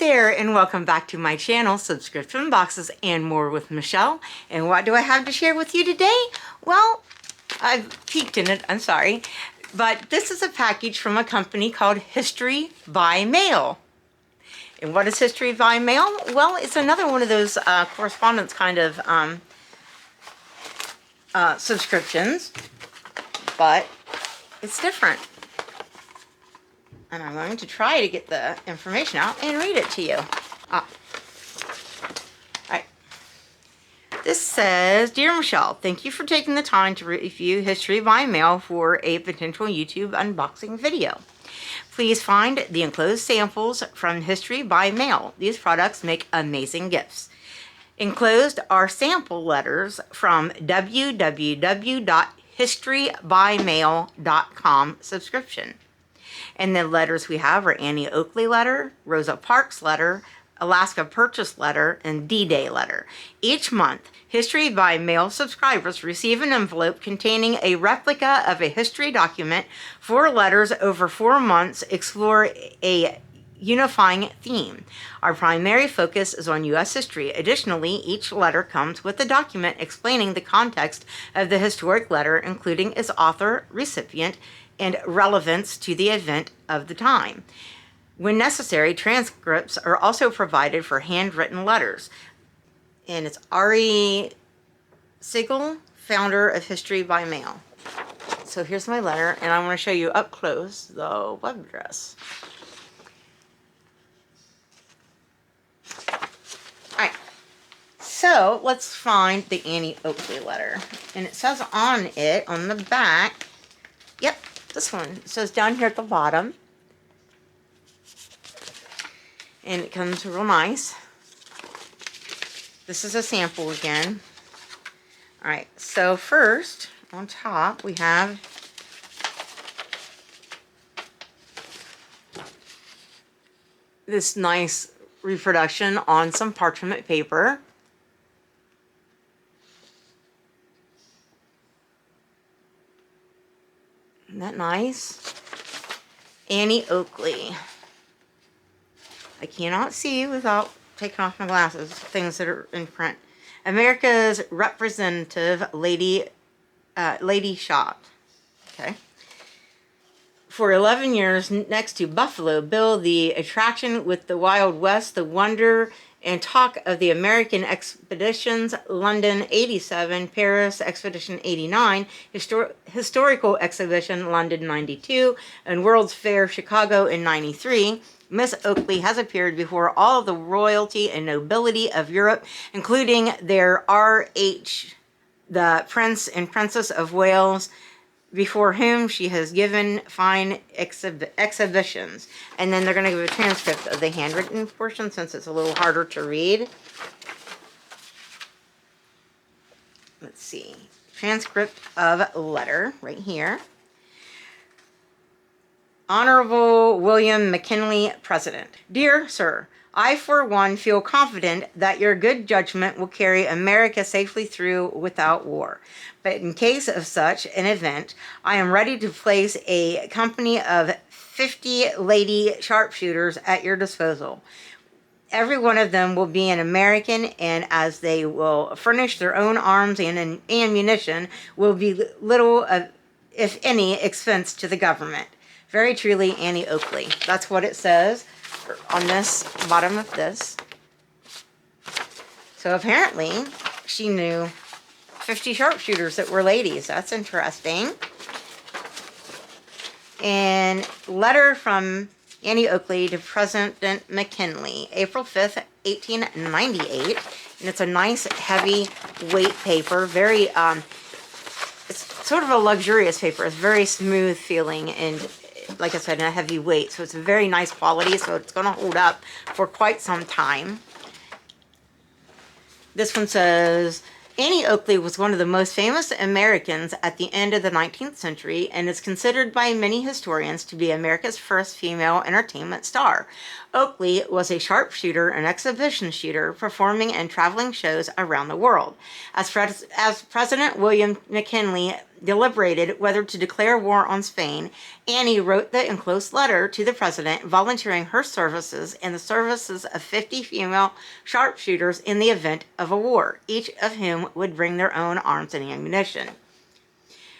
there, and welcome back to my channel, Subscription Boxes and More with Michelle. And what do I have to share with you today? Well, I've peeked in it, I'm sorry. But this is a package from a company called History by Mail. And what is History by Mail? Well, it's another one of those correspondence kind of subscriptions, but it's different. And I'm going to try to get the information out and read it to you. Alright. This says, Dear Michelle, thank you for taking the time to review History by Mail for a potential YouTube unboxing video. Please find the enclosed samples from History by Mail. These products make amazing gifts. Enclosed are sample letters from www.historybymail.com subscription. And the letters we have are Annie Oakley letter, Rosa Parks letter, Alaska Purchase letter, and D-Day letter. Each month, History by Mail subscribers receive an envelope containing a replica of a history document. 4 letters over 4 months explore a unifying theme. Our primary focus is on U.S. history. Additionally, each letter comes with a document explaining the context of the historic letter, including its author, recipient, and relevance to the event of the time. When necessary, transcripts are also provided for handwritten letters. And it's Ari Siegel, founder of History by Mail. So here's my letter, and I want to show you up close the web address. Alright, so let's find the Annie Oakley letter. And it says on it, on the back, yep, this one. It says down here at the bottom. And it comes real nice. This is a sample again. Alright, so first, on top, we have this nice reproduction on some parchment paper. Isn't that nice? Annie Oakley. I cannot see without taking off my glasses, things that are in print. America's representative lady shot. Okay. For 11 years, next to Buffalo Bill, the attraction with the Wild West, the wonder and talk of the American expeditions, London 87, Paris Expedition 89, Historical Exhibition London 92, and World's Fair Chicago in 93, Miss Oakley has appeared before all of the royalty and nobility of Europe, including their R.H., the Prince and Princess of Wales, before whom she has given fine exhibitions. And then they're going to give a transcript of the handwritten portion since it's a little harder to read. Let's see. Transcript of letter right here. Honorable William McKinley, President. Dear Sir, I, for one, feel confident that your good judgment will carry America safely through without war. But in case of such an event, I am ready to place a company of 50 lady sharpshooters at your disposal. Every one of them will be an American, and as they will furnish their own arms and ammunition, will be little, if any, expense to the government. Very truly, Annie Oakley. That's what it says on this, bottom of this. So apparently, she knew 50 sharpshooters that were ladies. That's interesting. And letter from Annie Oakley to President McKinley, April 5th, 1898. And it's a nice, heavy weight paper. Very, it's sort of a luxurious paper. It's very smooth feeling and, like I said, a heavy weight, so it's a very nice quality, so it's going to hold up for quite some time. This one says, Annie Oakley was one of the most famous Americans at the end of the 19th century and is considered by many historians to be America's first female entertainment star. Oakley was a sharpshooter and exhibition shooter, performing and traveling shows around the world. As President William McKinley deliberated whether to declare war on Spain, Annie wrote the enclosed letter to the president volunteering her services and the services of 50 female sharpshooters in the event of a war, each of whom would bring their own arms and ammunition.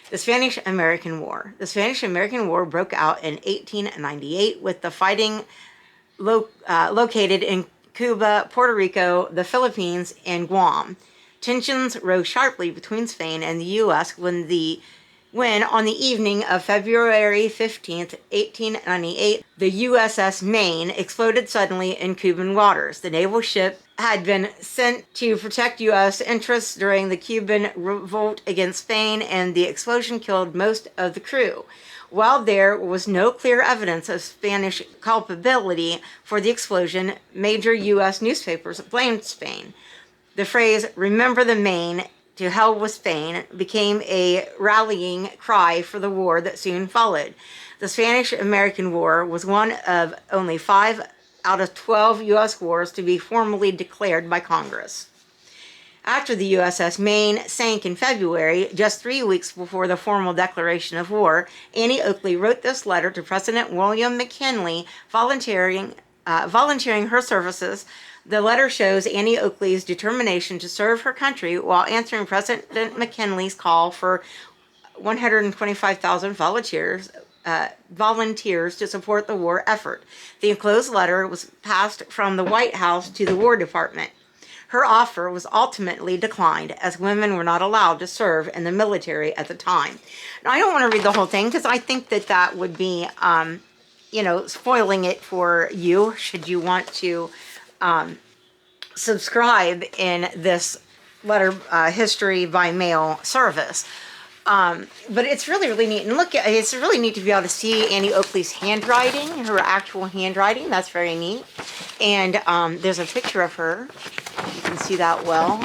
The Spanish-American War. The Spanish-American War broke out in 1898 with the fighting located in Cuba, Puerto Rico, the Philippines, and Guam. Tensions rose sharply between Spain and the U.S. when on the evening of February 15, 1898, the USS Maine exploded suddenly in Cuban waters. The naval ship had been sent to protect U.S. interests during the Cuban revolt against Spain, and the explosion killed most of the crew. While there was no clear evidence of Spanish culpability for the explosion, major U.S. newspapers blamed Spain. The phrase, "Remember the Maine, to hell with Spain," became a rallying cry for the war that soon followed. The Spanish-American War was one of only 5 out of 12 U.S. wars to be formally declared by Congress. After the USS Maine sank in February, just 3 weeks before the formal declaration of war, Annie Oakley wrote this letter to President William McKinley, volunteering her services. The letter shows Annie Oakley's determination to serve her country while answering President McKinley's call for 125,000 volunteers to support the war effort. The enclosed letter was passed from the White House to the War Department. Her offer was ultimately declined, as women were not allowed to serve in the military at the time. Now, I don't want to read the whole thing because I think that would be, spoiling it for you should you want to subscribe in this letter history by mail service. But it's really, really neat. And it's really neat to be able to see Annie Oakley's handwriting, her actual handwriting. That's very neat. And there's a picture of her. You can see that well.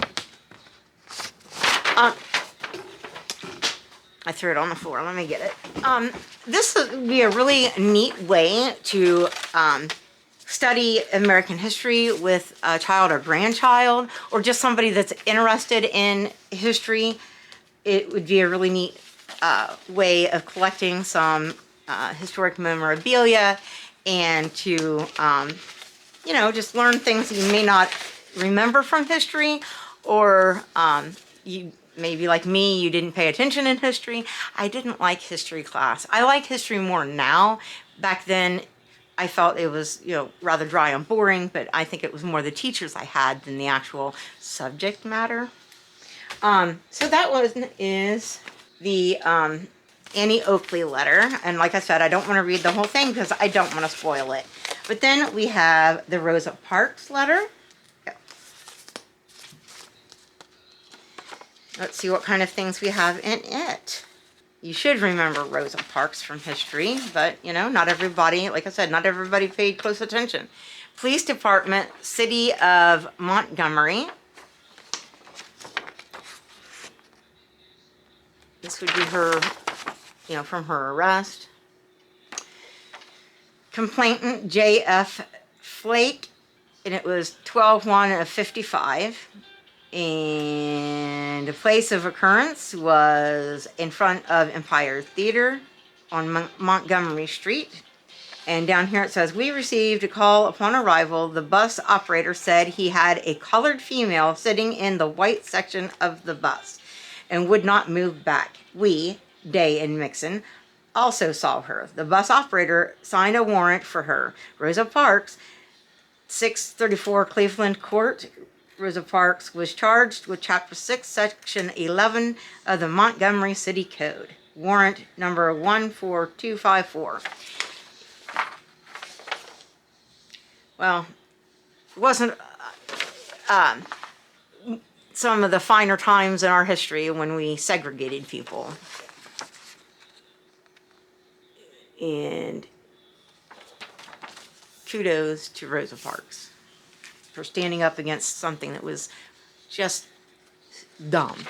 I threw it on the floor. Let me get it. This would be a really neat way to study American history with a child or grandchild, or just somebody that's interested in history. It would be a really neat way of collecting some historic memorabilia and to, just learn things that you may not remember from history, or you maybe like me, you didn't pay attention in history. I didn't like history class. I like history more now. Back then, I felt it was, rather dry and boring, but I think it was more the teachers I had than the actual subject matter. So that is the Annie Oakley letter. And like I said, I don't want to read the whole thing because I don't want to spoil it. But then we have the Rosa Parks letter. Let's see what kind of things we have in it. You should remember Rosa Parks from history, but, not everybody, like I said, not everybody paid close attention. Police Department, City of Montgomery. This would be her, from her arrest. Complainant J.F. Flake, and it was 12/1 of 55. And the place of occurrence was in front of Empire Theater on Montgomery Street. And down here it says, "We received a call upon arrival. The bus operator said he had a colored female sitting in the white section of the bus and would not move back. We, Day and Mixon, also saw her. The bus operator signed a warrant for her. Rosa Parks, 634 Cleveland Court." Rosa Parks was charged with Chapter 6, Section 11 of the Montgomery City Code. Warrant number 14254. Well, it wasn't some of the finer times in our history when we segregated people. And kudos to Rosa Parks for standing up against something that was just dumb.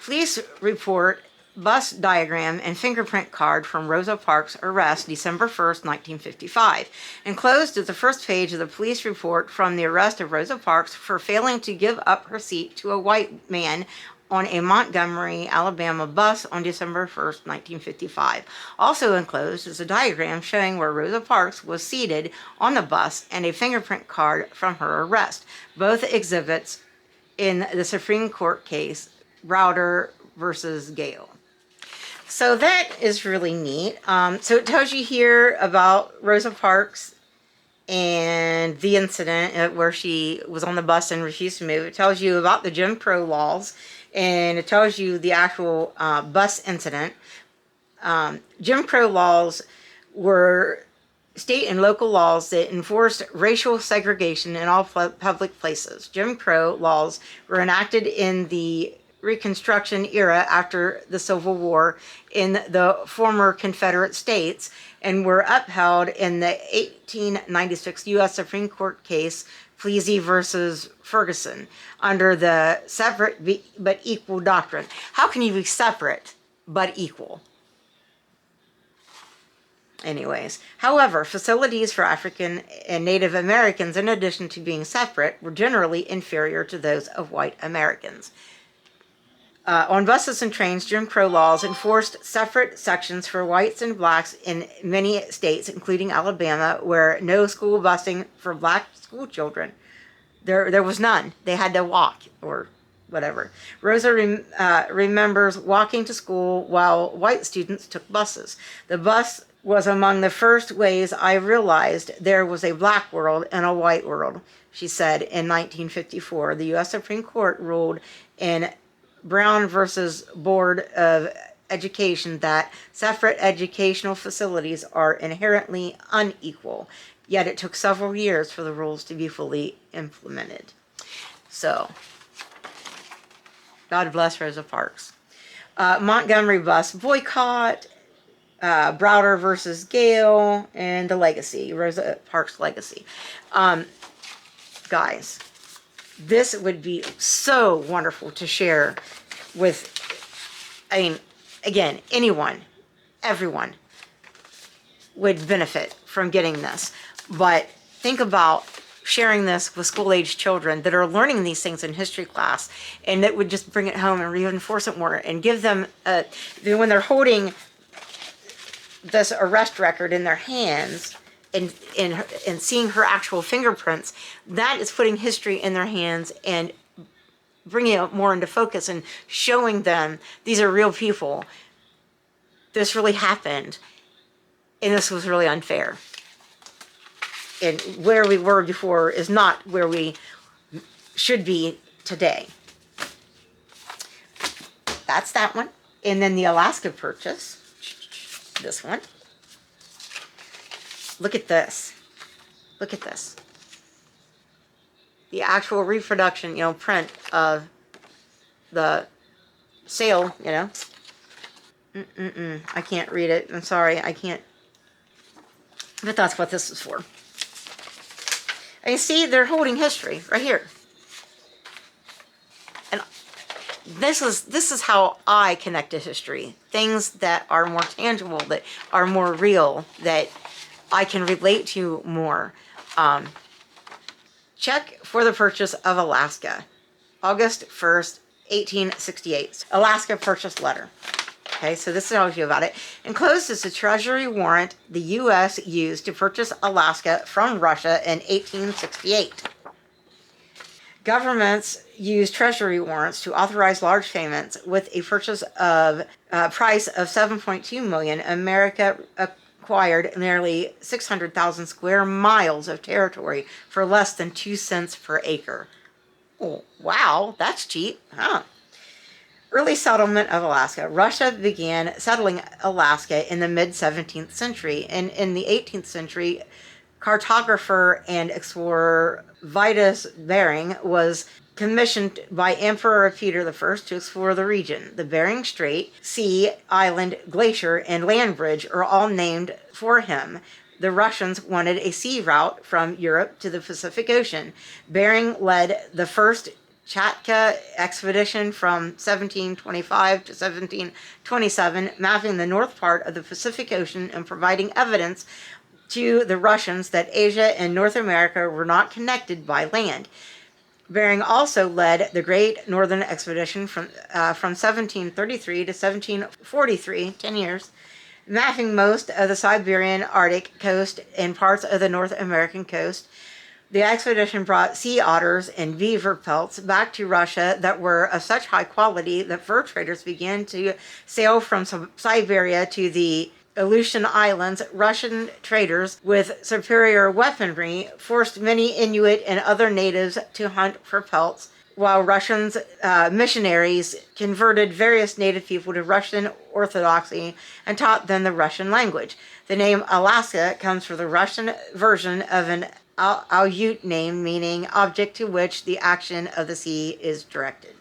Police report, bus diagram, and fingerprint card from Rosa Parks' arrest December 1st, 1955. Enclosed is the first page of the police report from the arrest of Rosa Parks for failing to give up her seat to a white man on a Montgomery, Alabama bus on December 1st, 1955. Also enclosed is a diagram showing where Rosa Parks was seated on the bus and a fingerprint card from her arrest. Both exhibits in the Supreme Court case, Browder versus Gale. So that is really neat. So it tells you here about Rosa Parks and the incident where she was on the bus and refused to move. It tells you about the Jim Crow laws, and it tells you the actual bus incident. Jim Crow laws were state and local laws that enforced racial segregation in all public places. Jim Crow laws were enacted in the Reconstruction era after the Civil War in the former Confederate states and were upheld in the 1896 U.S. Supreme Court case Plessy versus Ferguson under the separate but equal doctrine. How can you be separate but equal? Anyways, however, facilities for African and Native Americans, in addition to being separate, were generally inferior to those of white Americans. On buses and trains, Jim Crow laws enforced separate sections for whites and blacks in many states, including Alabama, where no school busing for black school children. There was none. They had to walk or whatever. Rosa remembers walking to school while white students took buses. The bus was among the first ways I realized there was a black world and a white world, she said in 1954. The U.S. Supreme Court ruled in Brown versus Board of Education that separate educational facilities are inherently unequal, yet it took several years for the rules to be fully implemented. So, God bless Rosa Parks. Montgomery bus boycott, Browder versus Gale, and the legacy, Rosa Parks' legacy. Guys, this would be so wonderful to share with, again, anyone, everyone would benefit from getting this. But think about sharing this with school-age children that are learning these things in history class, and that would just bring it home and reinforce it more and give them, when they're holding this arrest record in their hands, and seeing her actual fingerprints, that is putting history in their hands and bringing it more into focus and showing them these are real people. This really happened, and this was really unfair. And where we were before is not where we should be today. That's that one. And then the Alaska purchase, this one. Look at this. Look at this. The actual reproduction, print of the sale, I can't read it. I'm sorry, I can't. But that's what this is for. And you see, they're holding history right here. And this is how I connect to history. Things that are more tangible, that are more real, that I can relate to more. Check for the purchase of Alaska. August 1st, 1868. Alaska purchase letter. Okay, so this tells you about it. Enclosed is the Treasury warrant the U.S. used to purchase Alaska from Russia in 1868. Governments use Treasury warrants to authorize large payments. With a purchase of price of $7.2 million, America acquired nearly 600,000 square miles of territory for less than 2 cents per acre. Oh, wow, that's cheap, huh? Early settlement of Alaska. Russia began settling Alaska in the mid-17th century, and in the 18th century, cartographer and explorer Vitus Bering was commissioned by Emperor Peter I to explore the region. The Bering Strait, Sea, Island, Glacier, and Land Bridge are all named for him. The Russians wanted a sea route from Europe to the Pacific Ocean. Bering led the first Chatka expedition from 1725 to 1727, mapping the north part of the Pacific Ocean and providing evidence to the Russians that Asia and North America were not connected by land. Bering also led the Great Northern Expedition from 1733 to 1743, 10 years, mapping most of the Siberian Arctic coast and parts of the North American coast. The expedition brought sea otters and beaver pelts back to Russia that were of such high quality that fur traders began to sail from Siberia to the Aleutian Islands. Russian traders with superior weaponry forced many Inuit and other natives to hunt for pelts, while Russians missionaries converted various native people to Russian Orthodoxy and taught them the Russian language. The name Alaska comes from the Russian version of an Aleut name, meaning object to which the action of the sea is directed.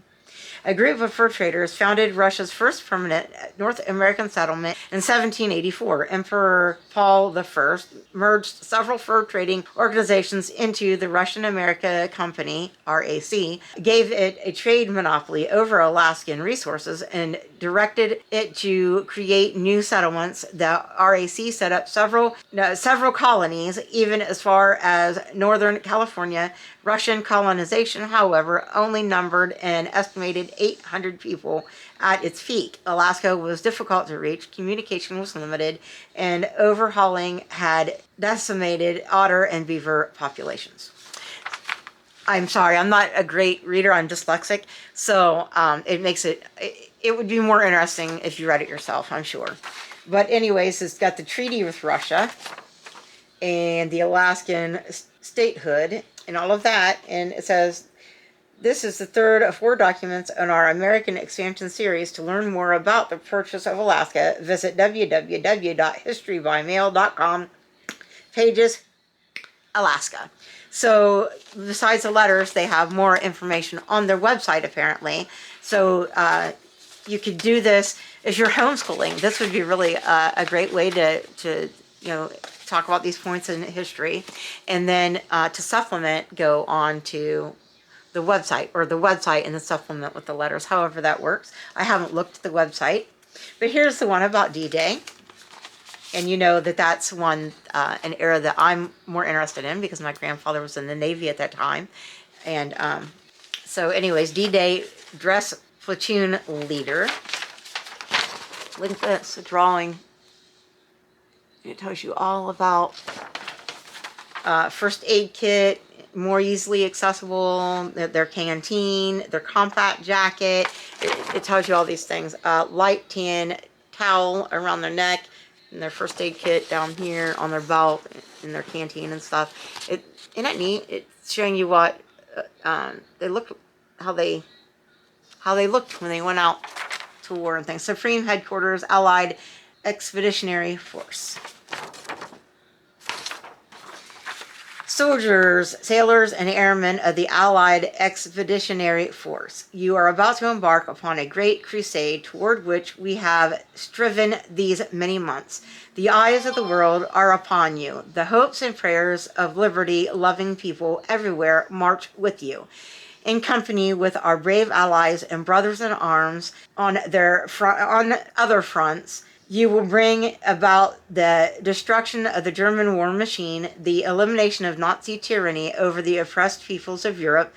A group of fur traders founded Russia's first permanent North American settlement in 1784. Emperor Paul I merged several fur trading organizations into the Russian America Company, RAC, gave it a trade monopoly over Alaskan resources, and directed it to create new settlements. The RAC set up several colonies, even as far as Northern California. Russian colonization, however, only numbered an estimated 800 people at its peak. Alaska was difficult to reach, communication was limited, and overhauling had decimated otter and beaver populations. I'm sorry, I'm not a great reader, I'm dyslexic, so it makes it would be more interesting if you read it yourself, I'm sure. But anyways, it's got the treaty with Russia and the Alaskan statehood and all of that, and it says, this is the third of 4 documents on our American expansion series. To learn more about the purchase of Alaska, visit www.historybymail.com, pages Alaska. So besides the letters, they have more information on their website apparently. So you could do this if you're homeschooling. This would be really a great way to talk about these points in history, and then to supplement, go on to the website, or the website and the supplement with the letters, however that works. I haven't looked at the website, but here's the one about D-Day, and you know that that's an era that I'm more interested in because my grandfather was in the Navy at that time. And so anyways, D-Day, dress platoon leader. Look at this, a drawing. It tells you all about first aid kit, more easily accessible, their canteen, their compact jacket. It tells you all these things. Light tan towel around their neck, and their first aid kit down here on their belt, and their canteen and stuff. Isn't that neat? It's showing you what they look, how they looked when they went out to war and things. Supreme Headquarters, Allied Expeditionary Force. Soldiers, sailors, and airmen of the Allied Expeditionary Force, you are about to embark upon a great crusade toward which we have striven these many months. The eyes of the world are upon you. The hopes and prayers of liberty-loving people everywhere march with you. In company with our brave allies and brothers in arms on other fronts, you will bring about the destruction of the German war machine, the elimination of Nazi tyranny over the oppressed peoples of Europe,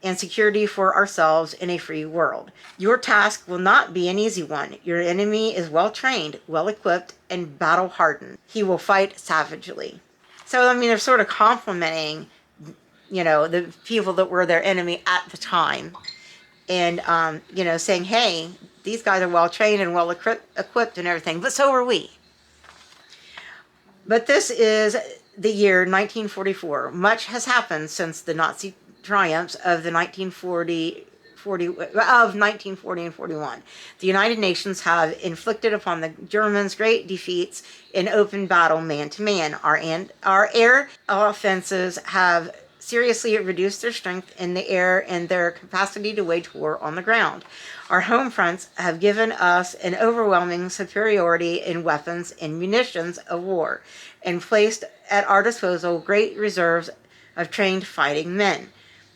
and security for ourselves in a free world. Your task will not be an easy one. Your enemy is well trained, well equipped, and battle hardened. He will fight savagely. So, I mean, they're sort of complimenting, the people that were their enemy at the time. And, saying, hey, these guys are well trained and well equipped and everything, but so are we. But this is the year 1944. Much has happened since the Nazi triumphs of 1940 and 41. The United Nations have inflicted upon the Germans great defeats in open battle, man to man. Our air offenses have seriously reduced their strength in the air and their capacity to wage war on the ground. Our home fronts have given us an overwhelming superiority in weapons and munitions of war, and placed at our disposal great reserves of trained fighting men.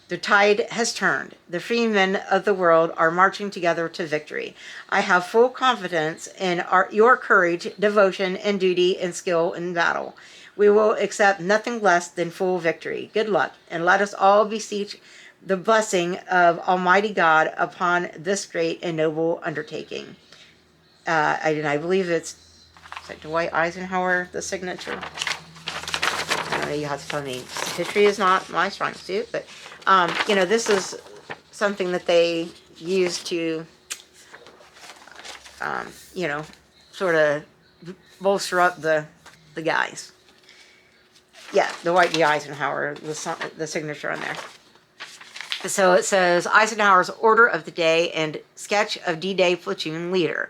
The tide has turned. The free men of the world are marching together to victory. I have full confidence in your courage, devotion, and duty and skill in battle. We will accept nothing less than full victory. Good luck, and let us all beseech the blessing of Almighty God upon this great and noble undertaking. I believe it's like Dwight Eisenhower, the signature. I don't know, you have to tell me. History is not my strong suit, but, this is something that they use to, sort of bolster up the guys. Yeah, Dwight D. Eisenhower, the signature on there. So it says Eisenhower's Order of the Day and Sketch of D-Day Platoon Leader,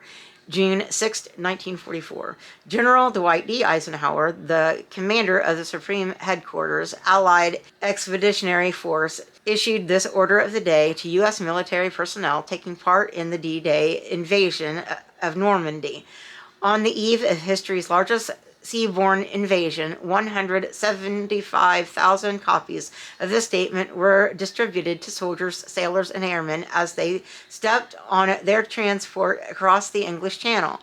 June 6, 1944. General Dwight D. Eisenhower, the commander of the Supreme Headquarters Allied Expeditionary Force, issued this Order of the Day to U.S. military personnel taking part in the D-Day invasion of Normandy. On the eve of history's largest seaborne invasion, 175,000 copies of this statement were distributed to soldiers, sailors, and airmen as they stepped on their transport across the English Channel.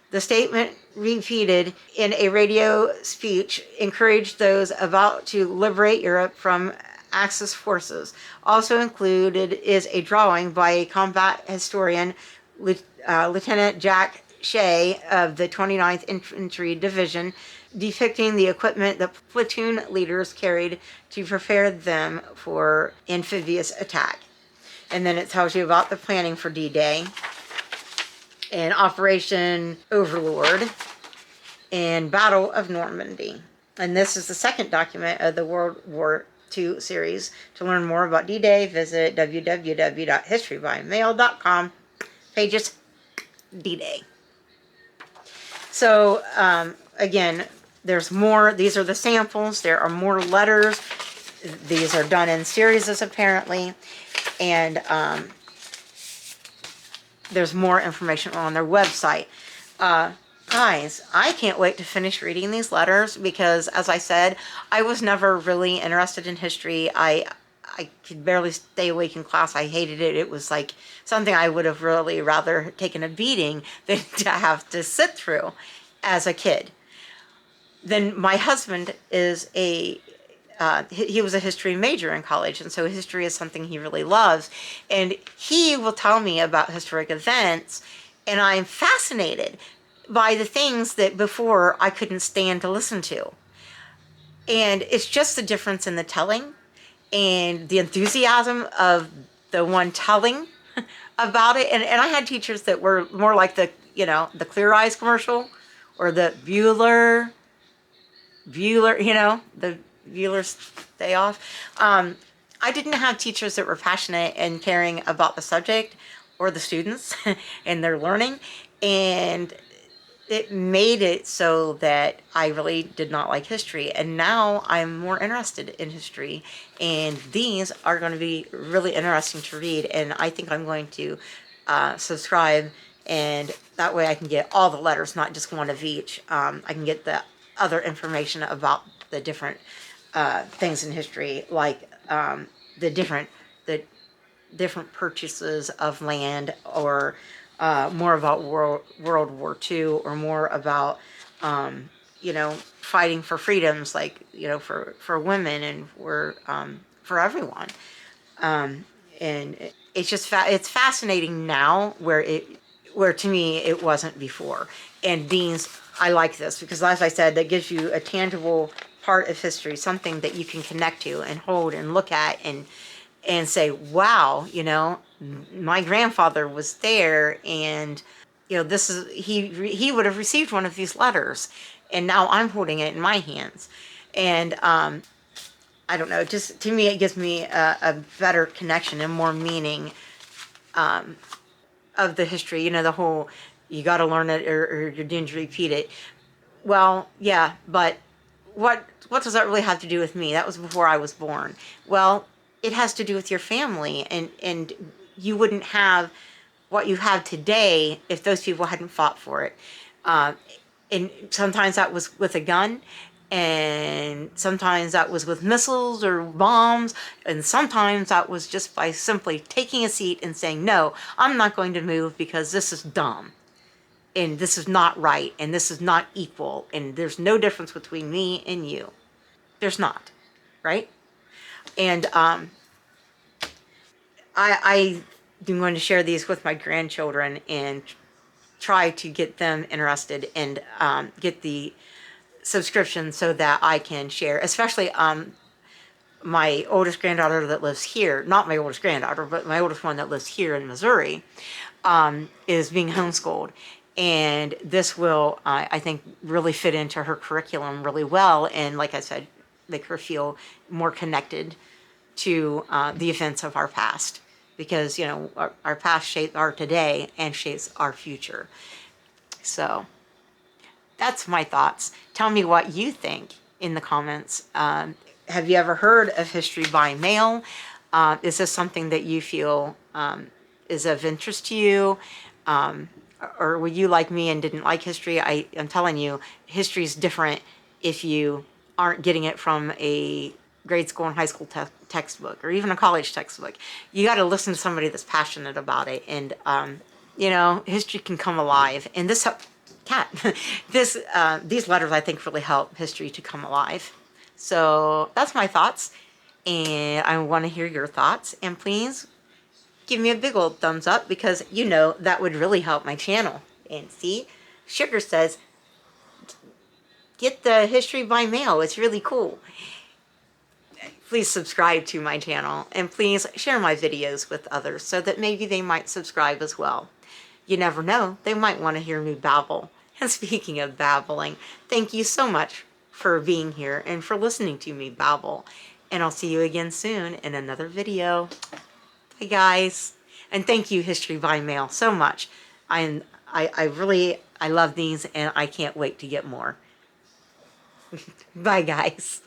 The statement, repeated in a radio speech, encouraged those about to liberate Europe from Axis forces. Also included is a drawing by a combat historian, Lieutenant Jack Shea of the 29th Infantry Division, depicting the equipment the platoon leaders carried to prepare them for amphibious attack. And then it tells you about the planning for D-Day and Operation Overlord and Battle of Normandy. And this is the second document of the World War II series. To learn more about D-Day, visit www.historybymail.com, pages D-Day. So, again, there's more. These are the samples. There are more letters. These are done in series, apparently. And there's more information on their website. Guys, I can't wait to finish reading these letters because, as I said, I was never really interested in history. I could barely stay awake in class. I hated it. It was like something I would have really rather taken a beating than to have to sit through as a kid. Then my husband is he was a history major in college, and so history is something he really loves. And he will tell me about historic events, and I'm fascinated by the things that before I couldn't stand to listen to. And it's just the difference in the telling and the enthusiasm of the one telling about it. And I had teachers that were more like the Clear Eyes commercial or the Bueller, the Bueller's Day Off. I didn't have teachers that were passionate and caring about the subject or the students and their learning. And it made it so that I really did not like history. And now I'm more interested in history. And these are going to be really interesting to read. And I think I'm going to subscribe. And that way I can get all the letters, not just one of each. I can get the other information about the different things in history, like the different purchases of land, or more about World War II, or more about, fighting for freedoms, like, for women and for everyone. And it's just, it's fascinating now where to me it wasn't before. And these, I like this because, as I said, that gives you a tangible part of history, something that you can connect to and hold and look at and say, wow, my grandfather was there, and this is he would have received one of these letters, and now I'm holding it in my hands. And I don't know, just to me it gives me a better connection and more meaning of the history. The whole, you got to learn it or you're doomed to repeat it. Well, yeah, but what does that really have to do with me? That was before I was born. Well, it has to do with your family, and you wouldn't have what you have today if those people hadn't fought for it. And sometimes that was with a gun, and sometimes that was with missiles or bombs, and sometimes that was just by simply taking a seat and saying, no, I'm not going to move because this is dumb, and this is not right, and this is not equal, and there's no difference between me and you. There's not, right? And I'm going to share these with my grandchildren and try to get them interested and get the subscription so that I can share, especially my oldest granddaughter that lives here, not my oldest granddaughter, but my oldest one that lives here in Missouri, is being homeschooled. And this will, I think, really fit into her curriculum really well. And like I said, make her feel more connected to the events of our past. Because, you know, our past shapes our today and shapes our future. So that's my thoughts. Tell me what you think in the comments. Have you ever heard of history by mail? Is this something that you feel is of interest to you? Or were you like me and didn't like history? I'm telling you, history is different if you aren't getting it from a grade school and high school textbook or even a college textbook. You got to listen to somebody that's passionate about it. And, you know, history can come alive. And this cat, these letters, I think, really help history to come alive. So that's my thoughts. And I want to hear your thoughts. And please give me a big old thumbs up because, you know, that would really help my channel. And see, Sugar says, get the history by mail. It's really cool. Please subscribe to my channel and please share my videos with others so that maybe they might subscribe as well. You never know, they might want to hear me babble. And speaking of babbling, thank you so much for being here and for listening to me babble. And I'll see you again soon in another video. Bye guys. And thank you History by Mail so much. I love these and I can't wait to get more. Bye guys.